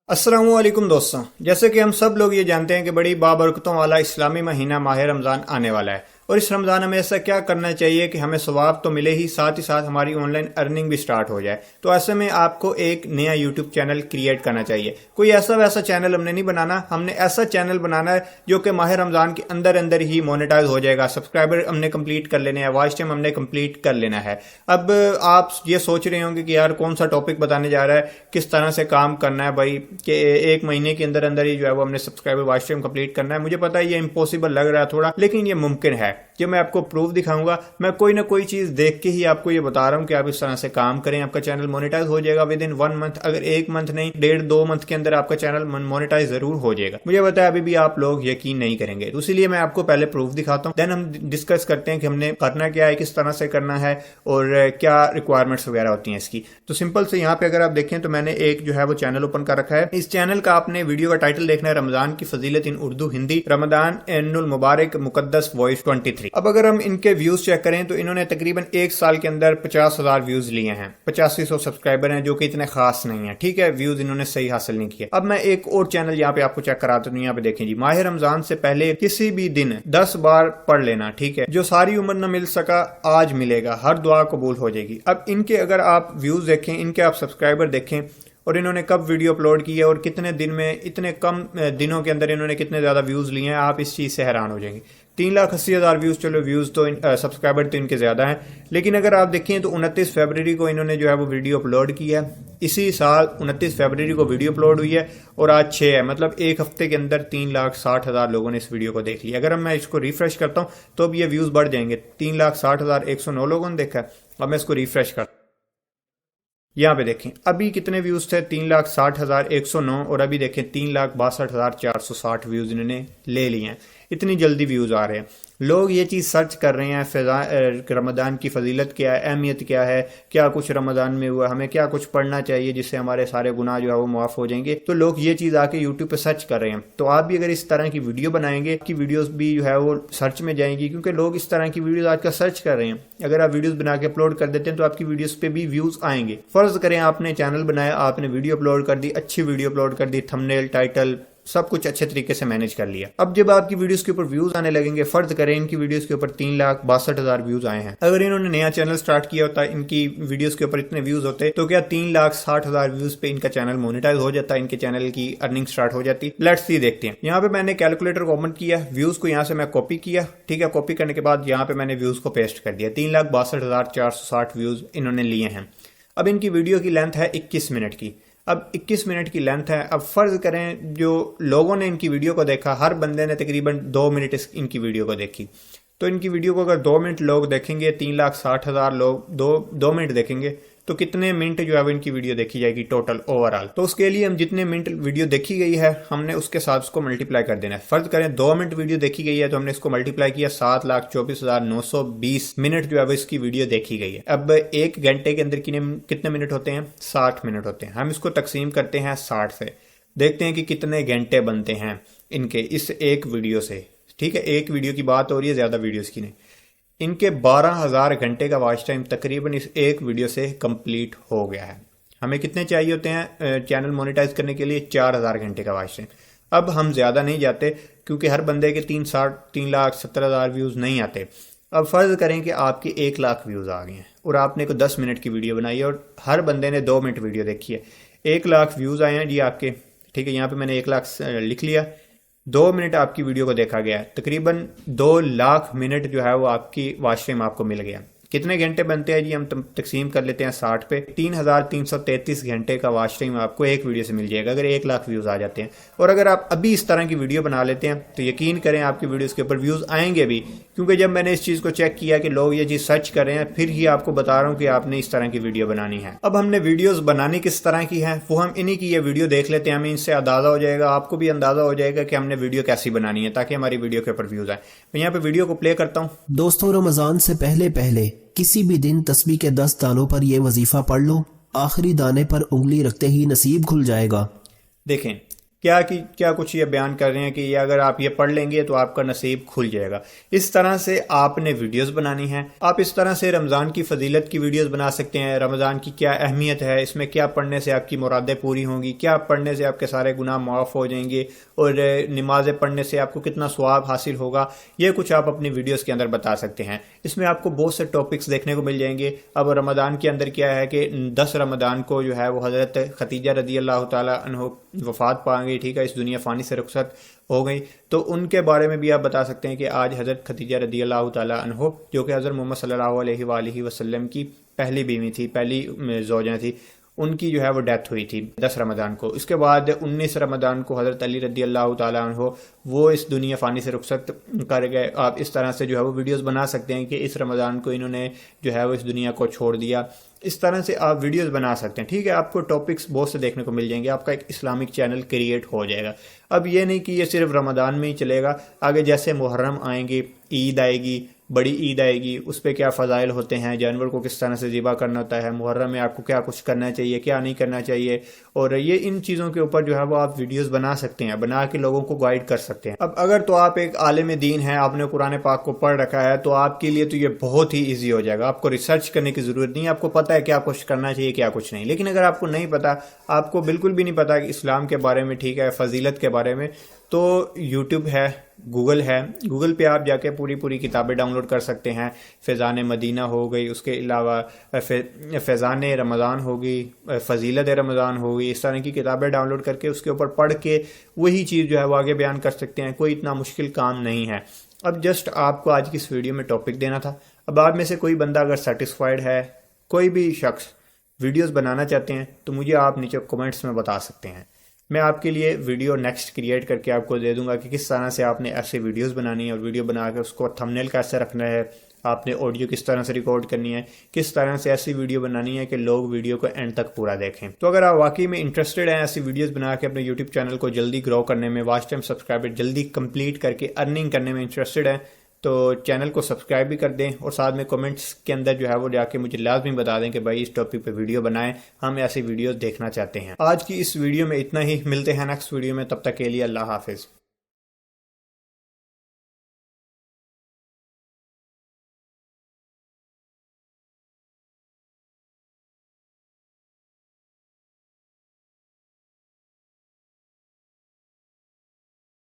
अस्सलामुअलैकुम दोस्तों, जैसे कि हम सब लोग ये जानते हैं कि बड़ी बाबरकतों वाला इस्लामी महीना माह रमज़ान आने वाला है और इस रमज़ान हमें ऐसा क्या करना चाहिए कि हमें सवाब तो मिले ही, साथ ही साथ हमारी ऑनलाइन अर्निंग भी स्टार्ट हो जाए। तो ऐसे में आपको एक नया यूट्यूब चैनल क्रिएट करना चाहिए। कोई ऐसा वैसा चैनल हमने नहीं बनाना, हमने ऐसा चैनल बनाना है जो कि माह रमज़ान के अंदर अंदर ही मोनेटाइज हो जाएगा। सब्सक्राइबर हमने कंप्लीट कर लेने हैं, वॉच टाइम हमने कंप्लीट कर लेना है। अब आप ये सोच रहे होंगे कि यार कौन सा टॉपिक बताने जा रहा है, किस तरह से काम करना है भाई, कि एक महीने के अंदर अंदर ही जो है वो हमने सब्सक्राइबर वॉच टाइम कंप्लीट करना है। मुझे पता है ये इम्पॉसिबल लग रहा है थोड़ा, लेकिन ये मुमकिन है। जो मैं आपको प्रूफ दिखाऊंगा, मैं कोई ना कोई चीज देख के ही आपको ये बता रहा हूं कि आप इस तरह से काम करें, आपका चैनल मोनेटाइज हो जाएगा विद इन 1 मंथ। अगर 1 मंथ नहीं, 1.5-2 मंथ के अंदर आपका चैनल मोनेटाइज जरूर हो जाएगा। मुझे पता है अभी भी आप लोग यकीन नहीं करेंगे, तो इसीलिए मैं आपको पहले प्रूफ दिखाता हूँ, देन हम डिस्कस करते हैं कि हमने करना क्या है, किस तरह से करना है और क्या रिक्वायरमेंट्स वगैरह होती हैं इसकी। तो सिंपल से यहाँ पे अगर आप देखें तो मैंने एक जो है वो चैनल ओपन कर रखा है। इस चैनल का आपने वीडियो का टाइटल देखना है, रमजान की फजीलत इन उर्दू हिंदी, रमजान एनुल मुबारक मुकद्दस वॉइस 23। अब अगर हम इनके व्यूज चेक करें तो इन्होंने तकरीबन 1 साल के अंदर 50,000 व्यूज लिए हैं। 8500 सब्सक्राइबर हैं, जो कि इतने खास नहीं है। ठीक है, व्यूज इन्होंने सही हासिल नहीं किए। अब मैं एक और चैनल यहाँ पे आपको चेक कराता हूँ। यहाँ पे देखें जी, माह रमजान से पहले किसी भी दिन 10 बार पढ़ लेना। ठीक है, जो सारी उम्र न मिल सका आज मिलेगा, हर दुआ कबूल हो जाएगी। अब इनके अगर आप व्यूज देखें, इनके आप सब्सक्राइबर देखें और इन्होंने कब वीडियो अपलोड की है और कितने दिन में, इतने कम दिनों के अंदर इन्होंने कितने ज्यादा व्यूज लिए हैं, आप इस चीज से हैरान हो जाएंगे। 3,80,000 व्यूज, चलो व्यूज तो सब्सक्राइबर तो इनके ज्यादा हैं, लेकिन अगर आप देखें तो 29 फरवरी को इन्होंने जो है वो वीडियो अपलोड की है। इसी साल 29 फरवरी को वीडियो अपलोड हुई है और आज 6 है, मतलब एक हफ्ते के अंदर 3,60,000 लोगों ने इस वीडियो को देख लिया। अगर मैं इसको रिफ्रेश करता हूँ तो अब ये व्यूज बढ़ जाएंगे। 3,60,109 लोगों ने देखा है। अब मैं इसको रिफ्रेश करता हूं, यहाँ पे देखें अभी कितने व्यूज थे, 3,60,109, और अभी देखें 3,62,460 व्यूज इन्होंने ले लिए हैं। इतनी जल्दी व्यूज आ रहे हैं। लोग ये चीज़ सर्च कर रहे हैं, रमज़ान की फजीलत क्या है, अहमियत क्या है, क्या कुछ रमज़ान में हुआ, हमें क्या कुछ पढ़ना चाहिए जिससे हमारे सारे गुनाह जो है वो माफ़ हो जाएंगे। तो लोग ये चीज़ आके यूट्यूब पे सर्च कर रहे हैं। तो आप भी अगर इस तरह की वीडियो बनाएंगे कि वीडियोस भी जो है वो सर्च में जाएंगी, क्योंकि लोग इस तरह की वीडियोस आजकल सर्च कर रहे हैं। अगर आप वीडियोस बना के अपलोड कर देते हैं तो आपकी वीडियोस पे भी व्यूज आएंगे। फर्ज करें आपने चैनल बनाया, आपने वीडियो अपलोड कर दी, अच्छी वीडियो अपलोड कर दी, थंबनेल, टाइटल, सब कुछ अच्छे तरीके से मैनेज कर लिया। अब जब आपकी वीडियोस के ऊपर व्यूज आने लगेंगे, फर्ज करें इनकी वीडियोस के ऊपर 3,62,000 व्यूज आए हैं। अगर इन्होंने नया चैनल स्टार्ट किया होता, इनकी वीडियोस के ऊपर इतने व्यूज होते, तो क्या 3,60,000 व्यूज पे इनका चैनल मोनेटाइज हो जाता, इनके चैनल की अर्निंग स्टार्ट हो जाती। लेट्स सी, देखते हैं। यहाँ पे मैंने कैलकुलेटर को ओपन किया, व्यूज को यहाँ से मैं कॉपी किया। ठीक है, कॉपी करने के बाद यहाँ पे मैंने व्यूज को पेस्ट कर दिया। 3,62,460 व्यूज इन्होंने लिए हैं। अब इनकी वीडियो की लेंथ है 21 मिनट की। अब 21 मिनट की लेंथ है। अब फर्ज करें जो लोगों ने इनकी वीडियो को देखा, हर बंदे ने तकरीबन 2 मिनट इनकी वीडियो को देखी। तो इनकी वीडियो को अगर 2 मिनट लोग देखेंगे, 3,60,000 लोग 2 मिनट देखेंगे, तो कितने मिनट जो है वो इनकी वीडियो देखी जाएगी टोटल ओवरऑल। तो उसके लिए हम जितने मिनट वीडियो देखी गई है, हमने उसके साथ उसको मल्टीप्लाई कर देना है। फर्ज करें 2 मिनट वीडियो देखी गई है, तो हमने इसको मल्टीप्लाई किया, 7,24,920 मिनट जो है वो इसकी वीडियो देखी गई है। अब 1 घंटे के अंदर कितने मिनट होते हैं, 60 मिनट होते हैं। हम इसको तकसीम करते हैं 60 से, देखते हैं कि कितने घंटे बनते हैं इनके इस एक वीडियो से। ठीक है, एक वीडियो की बात हो रही है, ज्यादा वीडियोस की नहीं। इनके 12,000 घंटे का वॉच टाइम तकरीबन इस एक वीडियो से कंप्लीट हो गया है। हमें कितने चाहिए होते हैं चैनल मोनेटाइज करने के लिए, 4,000 घंटे का वॉच टाइम। अब हम ज़्यादा नहीं जाते, क्योंकि हर बंदे के 3,70,000 व्यूज़ नहीं आते। अब फ़र्ज़ करें कि आपके 1 लाख व्यूज़ आ गए हैं और आपने को 10 मिनट की वीडियो बनाई है और हर बंदे ने 2 मिनट वीडियो देखी है। 1 लाख व्यूज़ आए हैं जी आपके। ठीक है, यहाँ पर मैंने 1 लाख लिख लिया। 2 मिनट आपकी वीडियो को देखा गया, तकरीबन 2 लाख मिनट जो है वो आपकी वॉच टाइम आपको मिल गया। कितने घंटे बनते हैं जी, हम तकसीम कर लेते हैं 60 पे। 3,333 घंटे का वॉच टाइम आपको एक वीडियो से मिल जाएगा अगर 1 लाख व्यूज आ जाते हैं। और अगर आप अभी इस तरह की वीडियो बना लेते हैं तो यकीन करें आपकी वीडियोस के ऊपर व्यूज आएंगे भी, क्योंकि जब मैंने इस चीज को चेक किया कि लोग ये चीज सर्च कर रहे हैं, फिर ही आपको बता रहा हूँ कि आपने इस तरह की वीडियो बनानी है। अब हमने वीडियोज बनानी किस तरह की है, वो हम इन्हीं की ये वीडियो देख लेते हैं। हमें इनसे अंदाजा हो जाएगा, आपको भी अंदाजा हो जाएगा कि हमने वीडियो कैसी बनानी है, ताकि हमारी वीडियो के ऊपर व्यूज आए। मैं यहाँ पे वीडियो को प्ले करता हूँ। दोस्तों, रमजान से पहले किसी भी दिन तस्बीह के 10 दानों पर यह वजीफा पढ़ लो, आखिरी दाने पर उंगली रखते ही नसीब खुल जाएगा। देखें, کیا کچھ یہ بیان کر رہے ہیں کہ یہ اگر آپ یہ پڑھ لیں گے تو آپ کا نصیب کھل جائے گا. اس طرح سے آپ نے ویڈیوز بنانی ہیں. آپ اس طرح سے رمضان کی فضیلت کی ویڈیوز بنا سکتے ہیں. رمضان کی کیا اہمیت ہے, اس میں کیا پڑھنے سے آپ کی مرادیں پوری ہوں گی, کیا پڑھنے سے آپ کے سارے گناہ معاف ہو جائیں گے, اور نمازیں پڑھنے سے آپ کو کتنا ثواب حاصل ہوگا, یہ کچھ آپ اپنی ویڈیوز کے اندر بتا سکتے ہیں. اس میں آپ کو بہت سے ٹاپکس دیکھنے کو مل جائیں گے. اب رمضان کے اندر کیا ہے کہ 10 رمضان کو جو ہے وہ حضرت خدیجہ رضی اللہ تعالی عنہ وفات پائیں گے, ٹھیک ہے, اس دنیا فانی سے رخصت ہو گئی. تو ان کے بارے میں بھی آپ بتا سکتے ہیں کہ آج حضرت خدیجہ رضی اللہ تعالی عنہ, جو کہ حضرت محمد صلی اللہ علیہ وآلہ وسلم کی پہلی بیوی تھی, پہلی زوجہ تھی, ان کی جو ہے وہ ڈیتھ ہوئی تھی 10 رمضان کو. اس کے بعد 19 رمضان کو حضرت علی رضی اللہ تعالیٰ عنہ وہ اس دنیا فانی سے رخصت کر گئے. آپ اس طرح سے جو ہے وہ ویڈیوز بنا سکتے ہیں کہ اس رمضان کو انہوں نے جو ہے وہ اس دنیا کو چھوڑ دیا. اس طرح سے آپ ویڈیوز بنا سکتے ہیں, ٹھیک ہے. آپ کو ٹاپکس بہت سے دیکھنے کو مل جائیں گے. آپ کا ایک اسلامک چینل کریٹ ہو جائے گا. اب یہ نہیں کہ یہ صرف رمضان میں ہی چلے گا, آگے جیسے محرم آئیں گے, عید آئے گی, بڑی عید آئے گی, اس پہ کیا فضائل ہوتے ہیں, جانور کو کس طرح سے ذبح کرنا ہوتا ہے, محرم میں آپ کو کیا کچھ کرنا چاہیے, کیا نہیں کرنا چاہیے, اور یہ ان چیزوں کے اوپر جو ہے وہ آپ ویڈیوز بنا سکتے ہیں, بنا کے لوگوں کو گائیڈ کر سکتے ہیں. اب اگر تو آپ ایک عالم دین ہیں, آپ نے قرآن پاک کو پڑھ رکھا ہے, تو آپ کے لیے تو یہ بہت ہی ایزی ہو جائے گا. آپ کو ریسرچ کرنے کی ضرورت نہیں, آپ کو پتہ ہے کیا کچھ کرنا چاہیے کیا کچھ نہیں. لیکن اگر آپ کو نہیں پتا, آپ کو بالکل بھی نہیں پتا کہ اسلام کے بارے میں, ٹھیک ہے, فضیلت کے بارے میں, تو یوٹیوب ہے, گوگل ہے, گوگل پہ آپ جا کے پوری کتابیں ڈاؤن لوڈ کر سکتے ہیں. فیضان مدینہ ہو گئی, اس کے علاوہ فیضان رمضان ہوگی, فضیلت رمضان ہوگی, اس طرح کی کتابیں ڈاؤن لوڈ کر کے اس کے اوپر پڑھ کے وہی چیز جو ہے وہ آگے بیان کر سکتے ہیں. کوئی اتنا مشکل کام نہیں ہے. اب جسٹ آپ کو آج کی اس ویڈیو میں ٹاپک دینا تھا. اب آپ میں سے کوئی بندہ اگر سیٹسفائیڈ ہے, کوئی بھی شخص ویڈیوز بنانا چاہتے ہیں, تو مجھے آپ نیچے کمنٹس میں بتا سکتے ہیں. میں آپ کے لیے ویڈیو نیکسٹ کریٹ کر کے آپ کو دے دوں گا کہ کس طرح سے آپ نے ایسے ویڈیوز بنانی ہے, اور ویڈیو بنا کے اس کو تھمبنیل کیسے رکھنا ہے, آپ نے آڈیو کس طرح سے ریکارڈ کرنی ہے, کس طرح سے ایسی ویڈیو بنانی ہے کہ لوگ ویڈیو کو اینڈ تک پورا دیکھیں. تو اگر آپ واقعی میں انٹرسٹڈ ہیں ایسی ویڈیوز بنا کے اپنے یوٹیوب چینل کو جلدی گرو کرنے میں, واچ ٹائم سبسکرائبر جلدی کمپلیٹ کر کے ارننگ کرنے میں انٹرسٹڈ ہیں, تو چینل کو سبسکرائب بھی کر دیں, اور ساتھ میں کمنٹس کے اندر جو ہے وہ جا کے مجھے لازمی بتا دیں کہ بھائی اس ٹاپک پہ ویڈیو بنائیں, ہم ایسی ویڈیوز دیکھنا چاہتے ہیں. آج کی اس ویڈیو میں اتنا ہی, ملتے ہیں نیکسٹ ویڈیو میں, تب تک کے لیے اللہ حافظ.